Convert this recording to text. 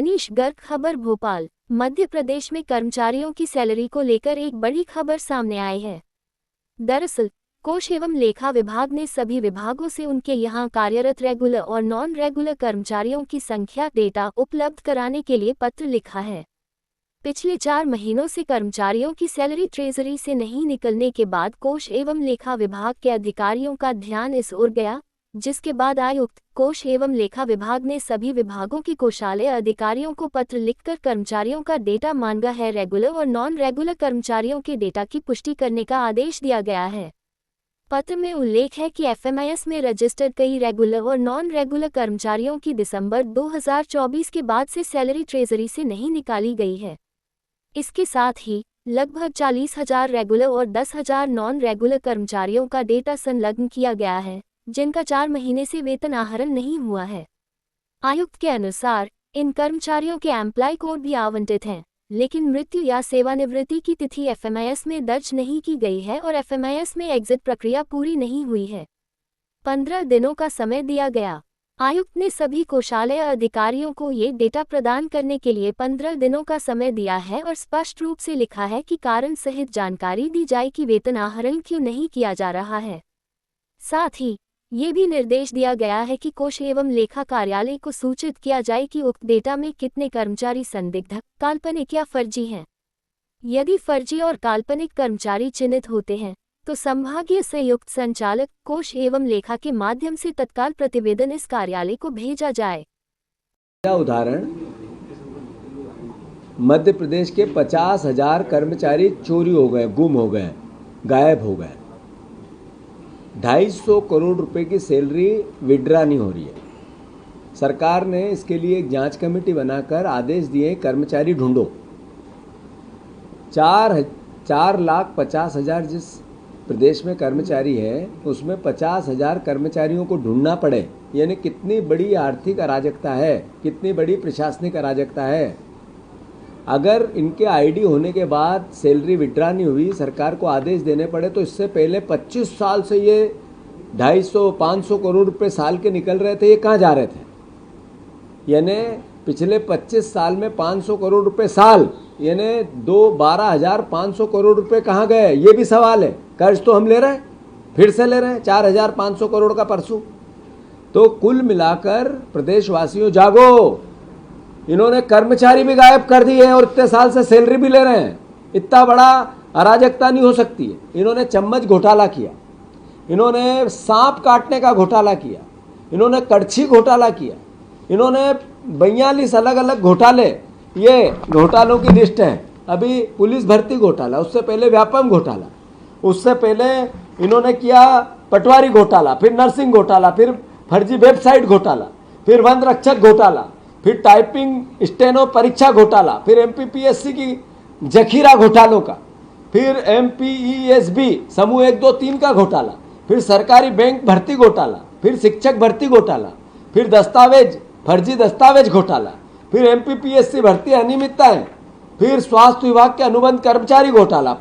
मनीष गर्ग। खबर भोपाल। मध्य प्रदेश में कर्मचारियों की सैलरी को लेकर एक बड़ी खबर सामने आई है। दरअसल कोष एवं लेखा विभाग ने सभी विभागों से उनके यहां कार्यरत रेगुलर और नॉन रेगुलर कर्मचारियों की संख्या डेटा उपलब्ध कराने के लिए पत्र लिखा है। पिछले 4 महीनों से कर्मचारियों की सैलरी ट्रेजरी से नहीं निकलने के बाद कोष एवं लेखा विभाग के अधिकारियों का ध्यान इस ओर गया, जिसके बाद आयुक्त कोष एवं लेखा विभाग ने सभी विभागों की कोषालय अधिकारियों को पत्र लिखकर कर्मचारियों का डेटा मांगा है। रेगुलर और नॉन रेगुलर कर्मचारियों के डेटा की पुष्टि करने का आदेश दिया गया है। पत्र में उल्लेख है कि एफएमआईएस में रजिस्टर्ड कई रेगुलर और नॉन रेगुलर कर्मचारियों की दिसंबर 2024 के बाद से सैलरी ट्रेजरी से नहीं निकाली गई है। इसके साथ ही लगभग 40,000 रेगुलर और 10,000 नॉन रेगुलर कर्मचारियों का डेटा संलग्न किया गया है, जिनका 4 महीने से वेतन आहरण नहीं हुआ है। आयुक्त के अनुसार इन कर्मचारियों के एम्प्लॉय कोड भी आवंटित हैं, लेकिन मृत्यु या सेवानिवृत्ति की तिथि एफएमआईएस में दर्ज नहीं की गई है और एफएमआईएस में एग्जिट प्रक्रिया पूरी नहीं हुई है। 15 दिनों का समय दिया गया। आयुक्त ने सभी कोषालय अधिकारियों को ये डेटा प्रदान करने के लिए 15 दिनों का समय दिया है और स्पष्ट रूप से लिखा है कि कारण सहित जानकारी दी जाए कि वेतन आहरण क्यों नहीं किया जा रहा है। साथ ही ये भी निर्देश दिया गया है कि कोष एवं लेखा कार्यालय को सूचित किया जाए कि उक्त डेटा में कितने कर्मचारी संदिग्ध, काल्पनिक या फर्जी हैं। यदि फर्जी और काल्पनिक कर्मचारी चिन्हित होते हैं तो संभागीय संयुक्त संचालक कोष एवं लेखा के माध्यम से तत्काल प्रतिवेदन इस कार्यालय को भेजा जाए। उदाहरण, मध्य प्रदेश के 50,000 कर्मचारी चोरी हो गए, गुम हो गए, गायब हो गए। 250 करोड़ रुपए की सैलरी विड्रा नहीं हो रही है। सरकार ने इसके लिए एक जांच कमेटी बनाकर आदेश दिए, कर्मचारी ढूंढो। 4,50,000 जिस प्रदेश में कर्मचारी है उसमें 50,000 कर्मचारियों को ढूंढना पड़े, यानी कितनी बड़ी आर्थिक अराजकता है, कितनी बड़ी प्रशासनिक अराजकता है। अगर इनके आईडी होने के बाद सैलरी विड्रा नहीं हुई, सरकार को आदेश देने पड़े, तो इससे पहले 25 साल से ये 250-500 करोड़ रुपए साल के निकल रहे थे, ये कहाँ जा रहे थे? यानी पिछले 25 साल में 500 करोड़ रुपए साल, यानी 12,500 करोड़ रुपए कहाँ गए? ये भी सवाल है। कर्ज तो हम ले रहे हैं, फिर से ले रहे हैं 4,500 करोड़ का परसों। तो कुल मिलाकर प्रदेशवासियों जागो, इन्होंने कर्मचारी भी गायब कर दिए और इतने साल से सैलरी भी ले रहे हैं। इतना बड़ा अराजकता नहीं हो सकती है। इन्होंने चम्मच घोटाला किया, इन्होंने सांप काटने का घोटाला किया, इन्होंने कड़छी घोटाला किया, इन्होंने 42 अलग अलग घोटाले, ये घोटालों की लिस्ट है। अभी पुलिस भर्ती घोटाला, उससे पहले व्यापम घोटाला, उससे पहले इन्होंने किया पटवारी घोटाला, फिर नर्सिंग घोटाला, फिर फर्जी वेबसाइट घोटाला, फिर वन रक्षक घोटाला, फिर टाइपिंग स्टेनो परीक्षा घोटाला, फिर एमपीपीएससी की जखीरा घोटालों का, फिर एमपीईएसबी समूह 1, 2, 3 का घोटाला, फिर सरकारी बैंक भर्ती घोटाला, फिर शिक्षक भर्ती घोटाला, फिर दस्तावेज फर्जी दस्तावेज घोटाला, फिर एमपीपीएससी भर्ती अनियमितताएं, फिर स्वास्थ्य विभाग के अनुबंध कर्मचारी घोटाला।